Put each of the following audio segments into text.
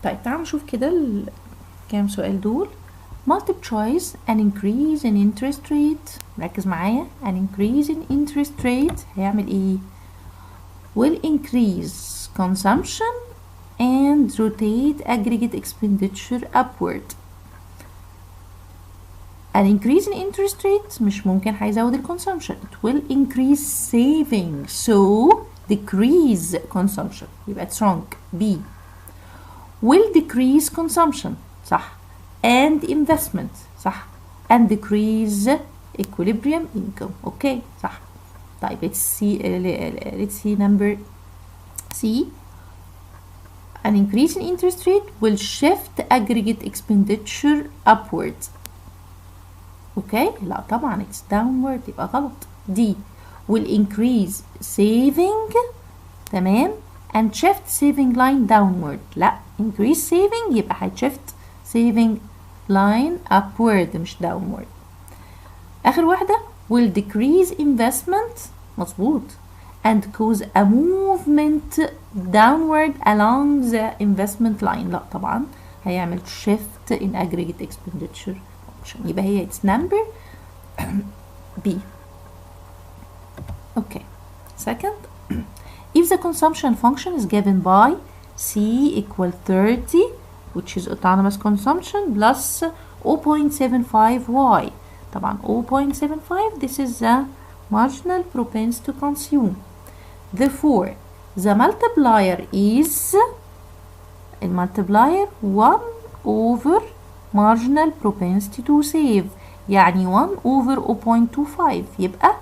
طيب تعالوا نشوف كده كام سؤال دول. multiple choice an increase in interest rate. ركز معايا. an increase in interest rate هيعمل ايه؟ will increase consumption and rotate aggregate expenditure upward. an increase in interest rate مش ممكن هيزود ال consumption. it will increase saving so decrease consumption. يبقى it's wrong. B will decrease consumption صح and investment صح and decrease equilibrium income. اوكي صح. طيب let's see number C. an increase in interest rate will shift aggregate expenditure upward. اوكي لا طبعا it's downward يبقى غلط. D will increase saving تمام and shift saving line downward. لا increase saving يبقى هيشفت saving line upward مش downward. آخر واحدة will decrease investment مظبوط and cause a movement downward along the investment line. لا طبعا هيعمل shift in aggregate expenditure function. يبقى هي it's number B. Okay. Second, if the consumption function is given by C equal 30 which is autonomous consumption plus 0.75y. طبعا 0.75 this is the marginal propensity to consume. Therefore the multiplier is المultiplier 1 over marginal propensity to save يعني 1 over 0.25 يبقى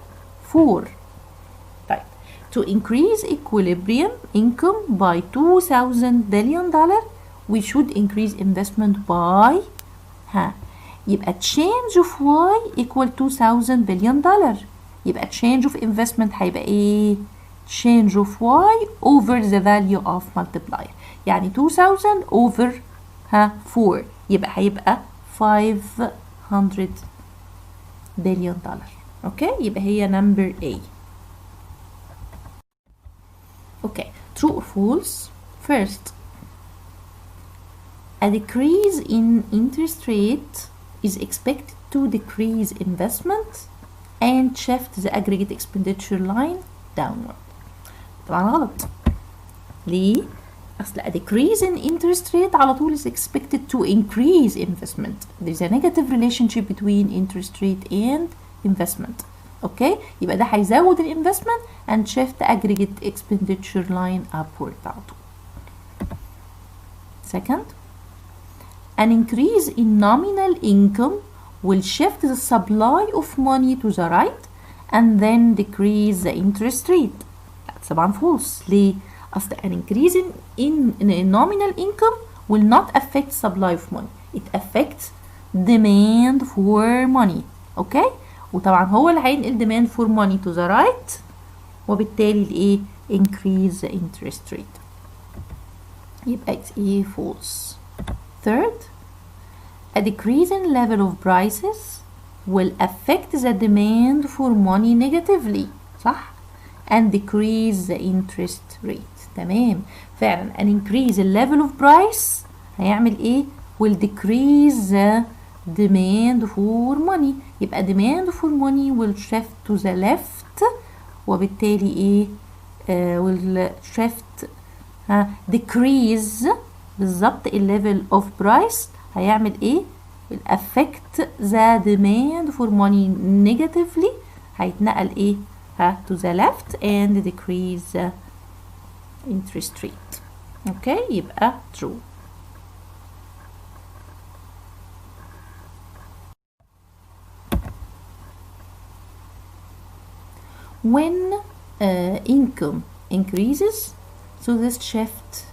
4. طيب to increase equilibrium income by $2,000 billion we should increase investment by يبقى change of y equal $2,000 billion. يبقى change of investment هيبقى ايه؟ change of y over the value of multiplier يعني 2000 over 4 يبقى هيبقى $500 billion. اوكي يبقى هي number A. Okay, true or false? First, a decrease in interest rate is expected to decrease investment and shift the aggregate expenditure line downward. طبعا غلط. ليه؟ أصل a decrease in interest rate على طول is expected to increase investment. There is a negative relationship between interest rate and investment. اوكي يبقى ده هيزود الانفستمنت and shift aggregate expenditure line upward على طول. Second, an increase in nominal income will shift the supply of money to the right and then decrease the interest rate. That's طبعا false. ليه؟ أصل an increase in nominal income will not affect supply of money. It affects demand for money. اوكي وطبعا هو اللي هينقل demand for money to the right وبالتالي الايه increase the interest rate. يبقى it's ايه false. Third, a decrease in level of prices will affect the demand for money negatively صح and decrease the interest rate. تمام فعلا an increase in level of price هيعمل ايه will decrease the demand for money. يبقى demand for money will shift to the left وبالتالي ايه will shift decrease بالظبط ال level of price هيعمل ايه will affect the demand for money negatively هيتنقل ايه to the left and decrease the interest rate. اوكي يبقى true. When income increases, so this shift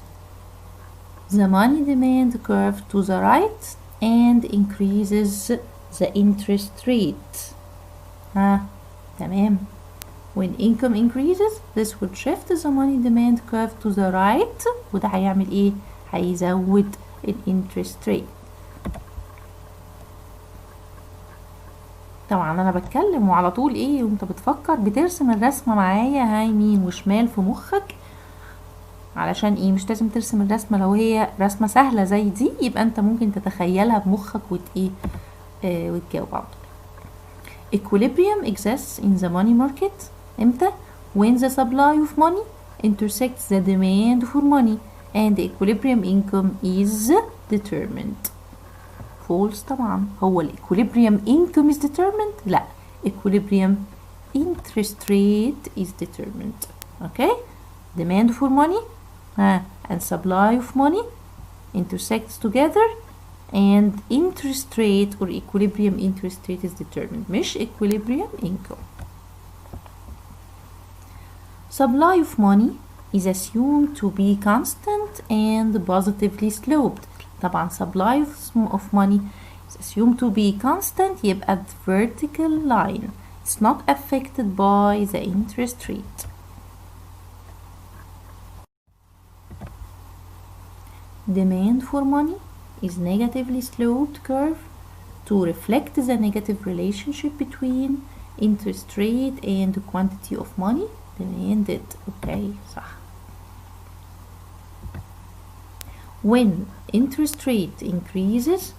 the money demand curve to the right and increases the interest rate. تمام. When income increases, this would shift the money demand curve to the right وده هيعمل ايه؟ هيزود ال interest rate. طبعا انا بتكلم وعلى طول ايه وانت بتفكر بترسم الرسمه معايا يمين وشمال في مخك علشان ايه؟ مش لازم ترسم الرسمة، لو هي رسمة سهلة زي دي يبقى انت ممكن تتخيلها بمخك وتجاوب على طول. Equilibrium exists in the money market امتى؟ when the supply of money intersects the demand for money and the equilibrium income is determined. false طبعا. هو ال equilibrium income is determined؟ لا، equilibrium interest rate is determined. okay, demand for money and supply of money intersects together and interest rate or equilibrium interest rate is determined، مش equilibrium income. Supply of money is assumed to be constant and positively sloped. طبعا supply of money is assumed to be constant يبقى the vertical line. It's not affected by the interest rate. Demand for money is negatively sloped curve to reflect the negative relationship between interest rate and quantity of money demanded. okay صح. When interest rate increases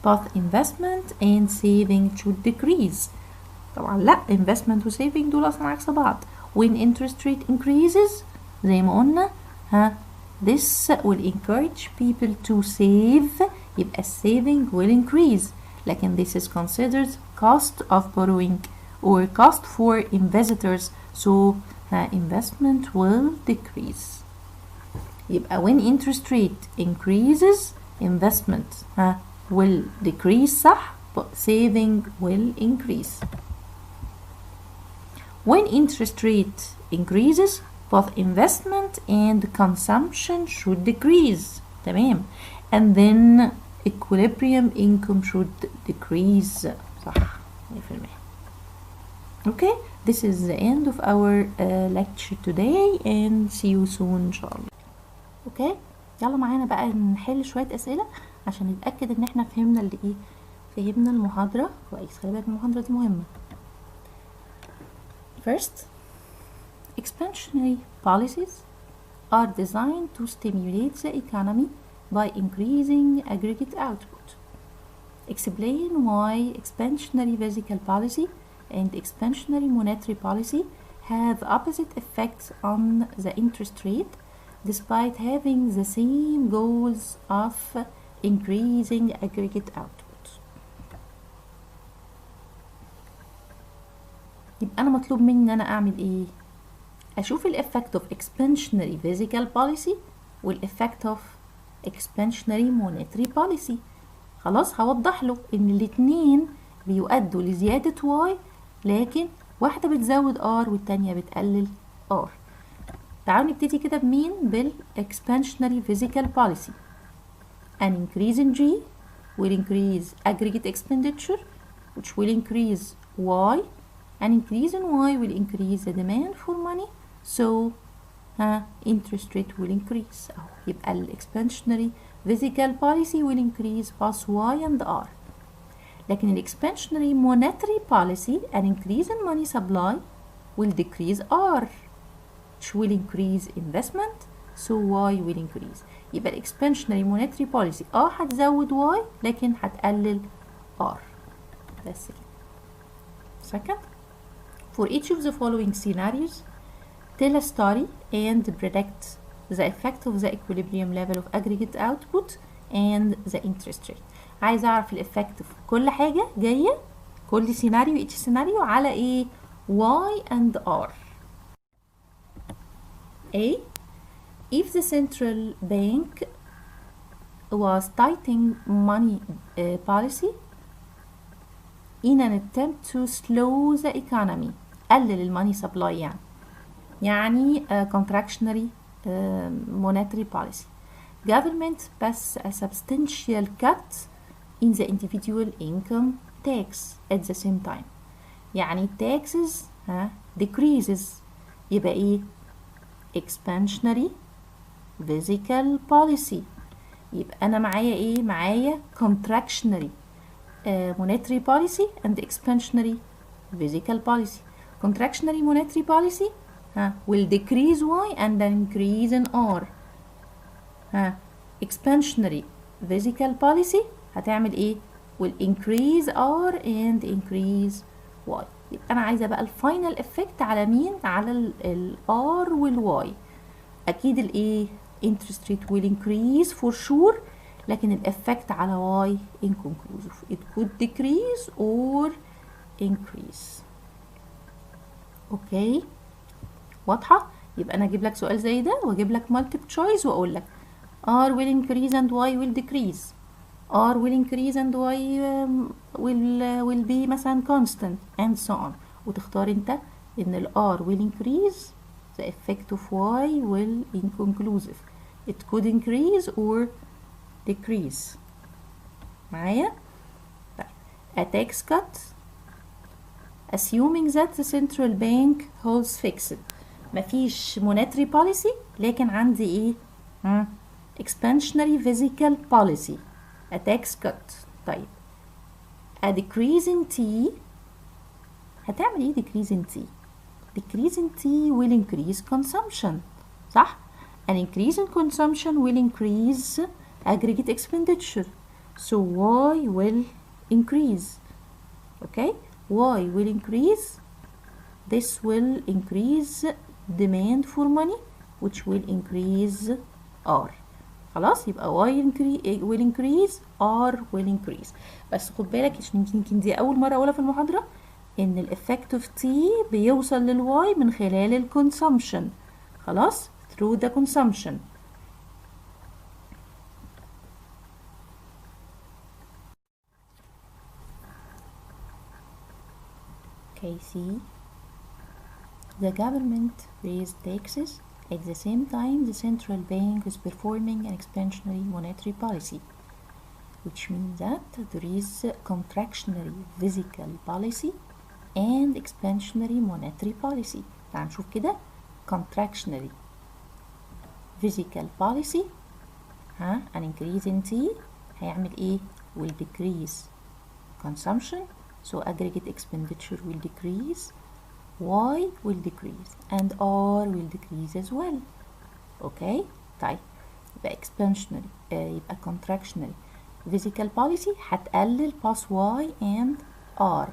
both investment and saving should decrease. طبعا لا، investment و saving دول اصلا عكس بعض. When interest rate increases زي ما قلنا this will encourage people to save يبقى saving will increase، لكن this is considered cost of borrowing or cost for investors so investment will decrease. يبقى when interest rate increases investment will decrease صح but saving will increase. When interest rate increases both investment and consumption should decrease. تمام. and then equilibrium income should decrease. صح 100%. okay, this is the end of our lecture today and see you soon إن شاء الله. okay، يلا معانا بقى نحل شوية أسئلة عشان نتأكد إن احنا فهمنا فهمنا المحاضرة كويس. خلي بالك المحاضرة دي مهمة. First, expansionary policies are designed to stimulate the economy by increasing aggregate output. Explain why expansionary fiscal policy and expansionary monetary policy have opposite effects on the interest rate despite having the same goals of increasing aggregate output. يبقى أنا مطلوب مني إن أنا أعمل إيه؟ أشوف الإفكت of expansionary fiscal policy والإفكت of expansionary monetary policy. خلاص هوضح له إن الاتنين بيؤدوا لزيادة y لكن واحدة بتزود r والتانية بتقلل r. تعالوا نبتدي كده بمين؟ بالexpansionary fiscal policy. An increase in G will increase aggregate expenditure which will increase y. An increase in y will increase the demand for money so interest rate will increase. يبقى expansionary fiscal policy will increase both y and r. لكن expansionary monetary policy an increase in money supply will decrease r which will increase investment so y will increase. يبقى expansionary monetary policy هتزود y لكن هتقلل r. بس كده. Second, for each of the following scenarios tell a story and predict the effect of the equilibrium level of aggregate output and the interest rate. عايز اعرف الافكت في كل حاجة جاية، كل سيناريو each سيناريو على ايه؟ y and r. A. If the central bank was tightening money policy in an attempt to slow the economy قلل الماني supply يعني contractionary monetary policy. Government pass a substantial cut in the individual income tax at the same time. يعني taxes decreases يبقى ايه؟ expansionary fiscal policy. يبقى انا معايا ايه؟ معايا contractionary monetary policy and expansionary fiscal policy. Contractionary monetary policy will decrease y and then increase in r. ها expansionary fiscal policy هتعمل ايه؟ will increase R and increase Y. يبقى انا عايزه بقى الفاينل افكت على مين؟ على ال R وال Y. اكيد الايه interest rate will increase for sure، لكن الافكت على Y inconclusive. it could decrease or increase. اوكي واضحه؟ يبقى انا اجيب لك سؤال زي ده واجيب لك multiple choice واقول لك R will increase and Y will decrease. R will increase and Y will be مثلا constant and so on. وتختار انت ان ال R will increase, the effect of Y will inconclusive. It could increase or decrease. معايا؟ طيب a tax cut assuming that the central bank holds fixed. مفيش monetary policy لكن عندي ايه؟ expansionary fiscal policy. a tax cut. طيب a decrease in T هتعمل ايه decrease in T؟ decrease in T will increase consumption صح؟ an increase in consumption will increase aggregate expenditure, so Y will increase. okay Y will increase, this will increase demand for money which will increase R. خلاص يبقى Y will increase R will increase. بس خد بالك عشان يمكن دي أول مرة أقولها في المحاضرة إن الإفكت of T بيوصل للواي من خلال الكونسومشن. خلاص through the consumption. KC the government raised taxes. At the same time, the central bank is performing an expansionary monetary policy, which means that there is contractionary fiscal policy and expansionary monetary policy. تعال نشوف كده. contractionary fiscal policy an increase in T هيعمل ايه؟ will decrease consumption, so aggregate expenditure will decrease, Y will decrease and R will decrease as well. okay طيب يبقى expansionary يبقى contractionary fiscal policy هتقلل plus Y and R.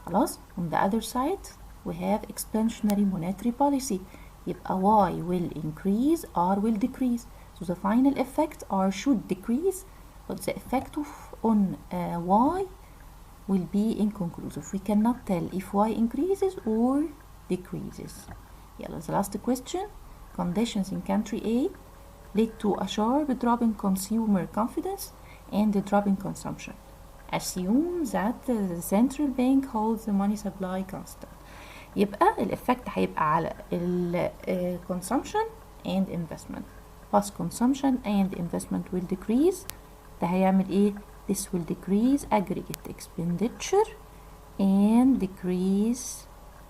خلاص on the other side we have expansionary monetary policy يبقى Y will increase, R will decrease, so the final effect R should decrease but the effect on Y will be inconclusive. We cannot tell if Y increases or decreases. يلا the last question. Conditions in country A led to a sharp drop in consumer confidence and a drop in consumption. Assume that the central bank holds the money supply constant. يبقى الإفكت هيبقى على ال consumption and investment. Plus consumption and investment will decrease. ده هيعمل ايه؟ This will decrease aggregate expenditure and decrease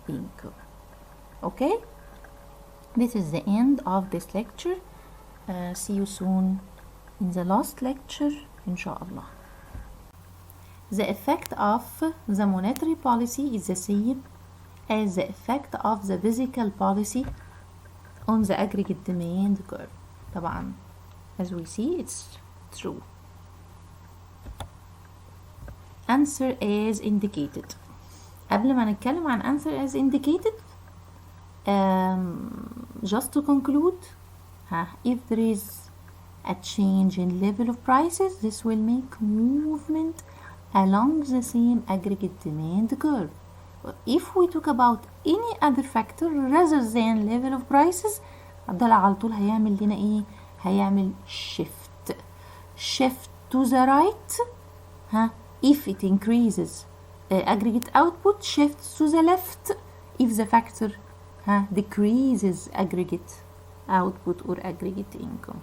income. Okay? This is the end of this lecture. See you soon in the last lecture, inshallah. The effect of the monetary policy is the same as the effect of the fiscal policy on the aggregate demand curve. طبعا as we see it's true. Answer as indicated. قبل ما نتكلم عن answer as indicated, just to conclude, if there is a change in level of prices, this will make movement along the same aggregate demand curve. If we talk about any other factor rather than level of prices, ده على طول هيعمل لنا ايه؟ هيعمل shift to the right. If it increases aggregate output, shifts to the left if the factor decreases aggregate output or aggregate income.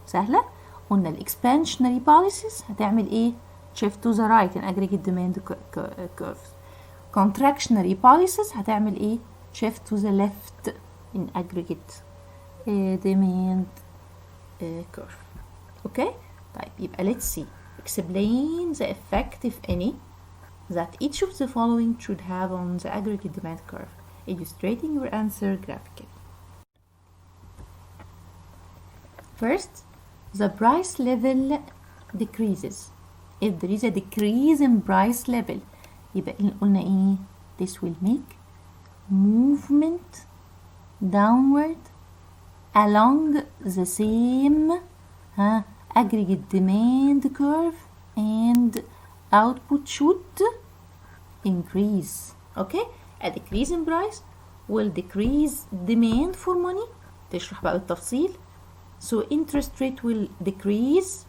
سهلة؟ قلنا ال expansionary policies هتعمل ايه؟ shift to the right in aggregate demand curves. contractionary policies هتعمل ايه؟ shift to the left in aggregate demand curve. okay طيب يبقى let's see. Explain the effect, if any, that each of the following should have on the aggregate demand curve, illustrating your answer graphically. First, the price level decreases. If there is a decrease in price level, يبقى قلنا ايه؟ This will make movement downward along the same aggregate demand curve, and output should increase. Okay, a decrease in price will decrease demand for money. تشرح بقى بالتفصيل. So interest rate will decrease,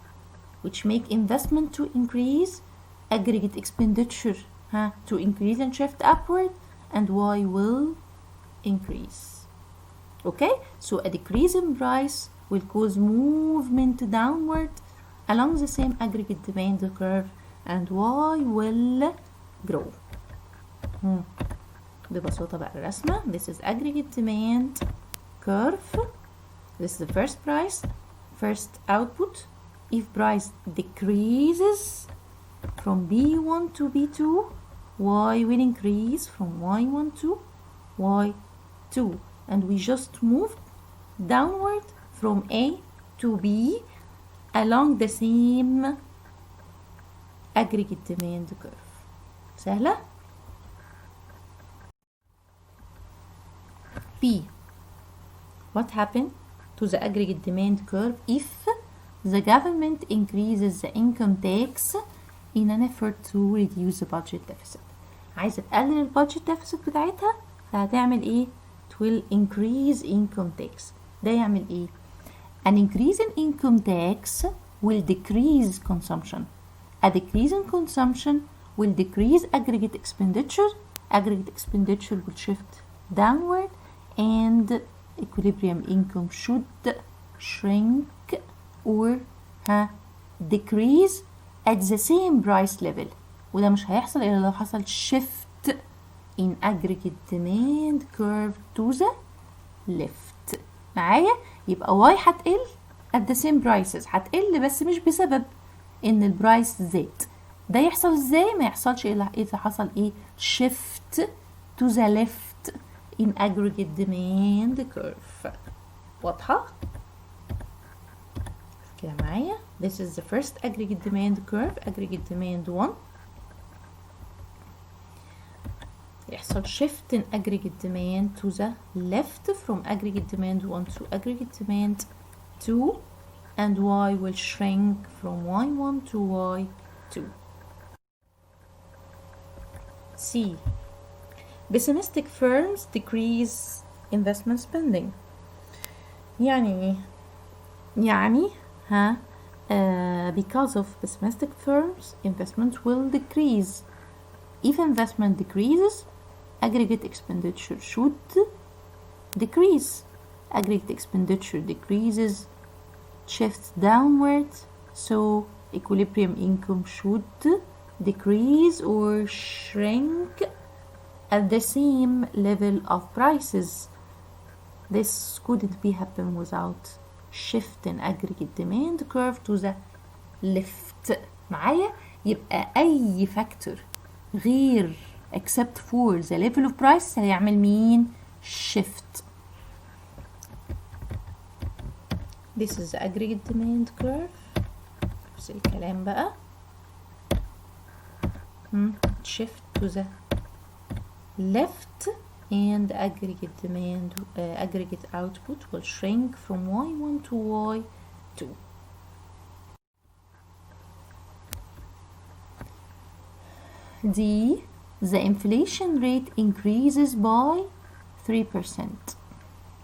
which make investment to increase, aggregate expenditure to increase and shift upward, and Y will increase. Okay, so a decrease in price will cause movement downward along the same aggregate demand curve, and Y will grow. ببساطة بقى الرسمة. This is aggregate demand curve. This is the first price, first output. If price decreases from B1 to B2, Y will increase from Y1 to Y2. And we just moved downward from A to B along the same aggregate demand curve. سهلة؟ B. What happened to the aggregate demand curve if the government increases the income tax in an effort to reduce the budget deficit؟ عايزة تقلل البادجت deficit بتاعتها، فهتعمل ايه؟ It will increase income tax. ده يعمل ايه؟ An increase in income tax will decrease consumption. A decrease in consumption will decrease aggregate expenditure. Aggregate expenditure will shift downward, and equilibrium income should shrink or decrease at the same price level. وده مش هيحصل إلا لو حصل shift in aggregate demand curve to the left. معايا؟ يبقى Y هتقل at the same prices، هتقل بس مش بسبب إن البرايس زاد. ده يحصل إزاي؟ ما يحصلش إلا إذا حصل إيه؟ shift to the left in aggregate demand curve. واضحة؟ كده معايا. This is the first aggregate demand curve, aggregate demand 1. يحصل shift in aggregate demand to the left from aggregate demand 1 to aggregate demand 2, and Y will shrink from Y1 to Y2. C. Pessimistic firms decrease investment spending. يعني because of pessimistic firms, investment will decrease. If investment decreases, aggregate expenditure should decrease. Aggregate expenditure decreases, shifts downward, so equilibrium income should decrease or shrink at the same level of prices. This couldn't be happen without shift in aggregate demand curve to the left. معايا؟ يبقى أي factor غير except for the level of price هيعمل مين؟ shift. This is the aggregate demand curve. نفس الكلام بقى. shift to the left, and aggregate demand, aggregate output will shrink from Y1 to Y2. D. The inflation rate increases by 3%.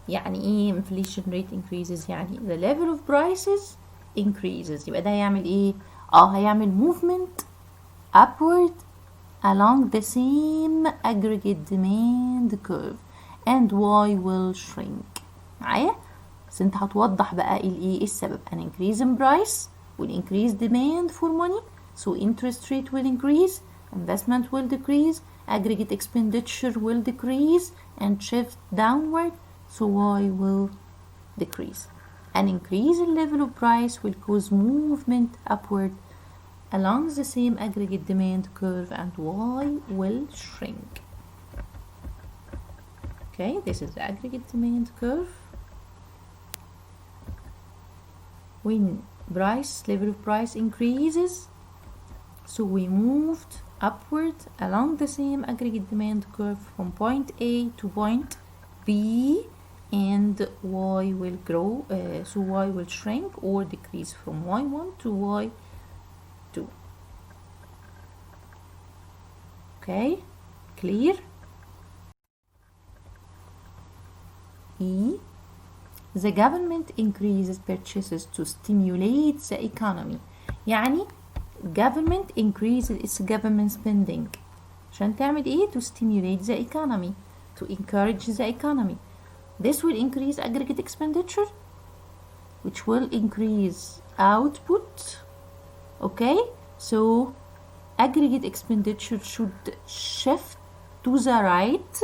يعني ايه inflation rate increases؟ يعني the level of prices increases. يبقى ده هيعمل ايه؟ هيعمل movement upward along the same aggregate demand curve, and Y will shrink. معايا؟ بس انت هتوضح بقى ايه السبب. An increase in price will increase demand for money, so interest rate will increase, investment will decrease, aggregate expenditure will decrease and shift downward, so Y will decrease. An increase in level of price will cause movement upward along the same aggregate demand curve, and Y will shrink. Okay, this is the aggregate demand curve. when level of price increases, so we moved upward along the same aggregate demand curve from point A to point B, and Y will grow, so Y will shrink or decrease from Y1 to Y2. Okay, clear? E, the government increases purchases to stimulate the economy. يعني government increases its government spending عشان تعمل ايه؟ to stimulate the economy, to encourage the economy. This will increase aggregate expenditure, which will increase output. Okay, so aggregate expenditure should shift to the right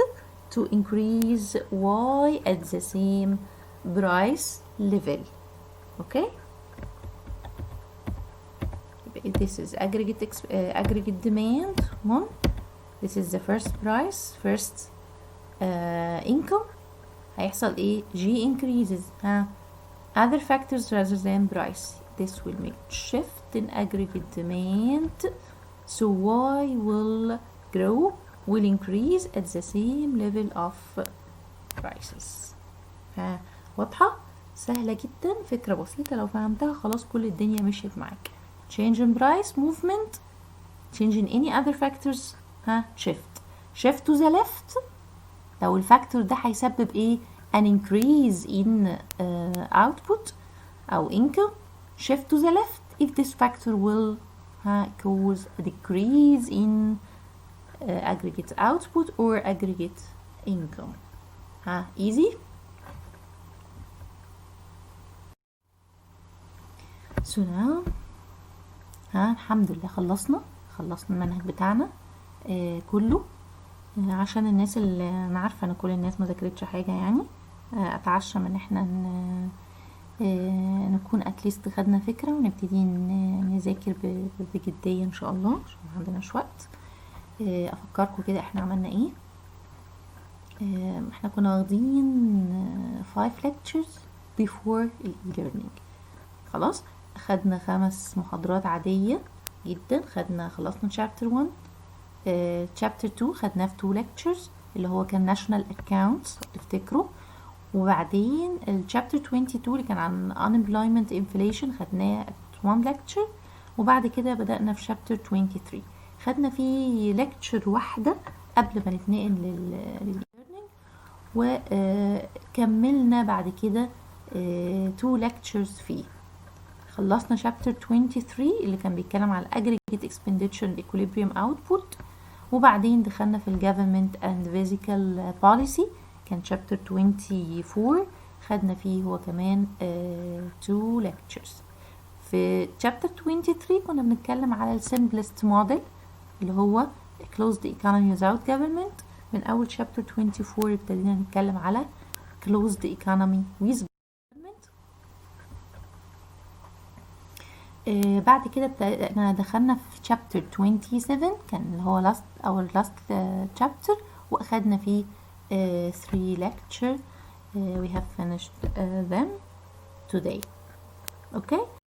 to increase Y at the same price level. Okay, this is aggregate demand 1. This is the first price, income. هيحصل ايه؟ G increases other factors rather than price. This will make shift in aggregate demand, so Y will increase at the same level of prices. واضحة؟ سهلة جدا، فكرة بسيطة لو فهمتها خلاص كل الدنيا مشيت معاك. Change in price movement, change in any other factors shift to the left. لو الفاكتور ده هيسبب ايه؟ an increase in output أو income, shift to the left if this factor will cause a decrease in aggregate output or aggregate income. easy. So now الحمد لله خلصنا المنهج بتاعنا كله، عشان الناس اللي انا عارفه ان كل الناس ما ذاكرتش حاجه، يعني اتعشم ان احنا نكون اتليست خدنا فكره ونبتدي نذاكر بجديه ان شاء الله عشان ما عندناش وقت. افكركم كده احنا عملنا ايه. احنا كنا واخدين 5 lectures before e-learning. خلاص خدنا 5 محاضرات عاديه جدا، خلصنا chapter 1. chapter 2 خدناه في 2 lectures اللي هو كان national accounts تفتكروا، وبعدين chapter 22 اللي كان عن unemployment inflation خدناه at 1 lecture، وبعد كده بدأنا في chapter 23 خدنا فيه lecture واحدة قبل ما نتنقل للlearning، وكملنا بعد كده 2 lectures فيه. خلصنا chapter 23 اللي كان بيتكلم على aggregate expenditure and equilibrium output، وبعدين دخلنا في government and fiscal policy كان chapter 24 خدنا فيه هو كمان 2 lectures. في chapter 23 كنا بنتكلم على simplest model اللي هو closed economy without government. من أول chapter 24 ابتدينا نتكلم على closed economy with government. بعد كده دخلنا في chapter 27 كان اللي هو last chapter، وأخدنا فيه 3 lecture. We have finished them today. Okay.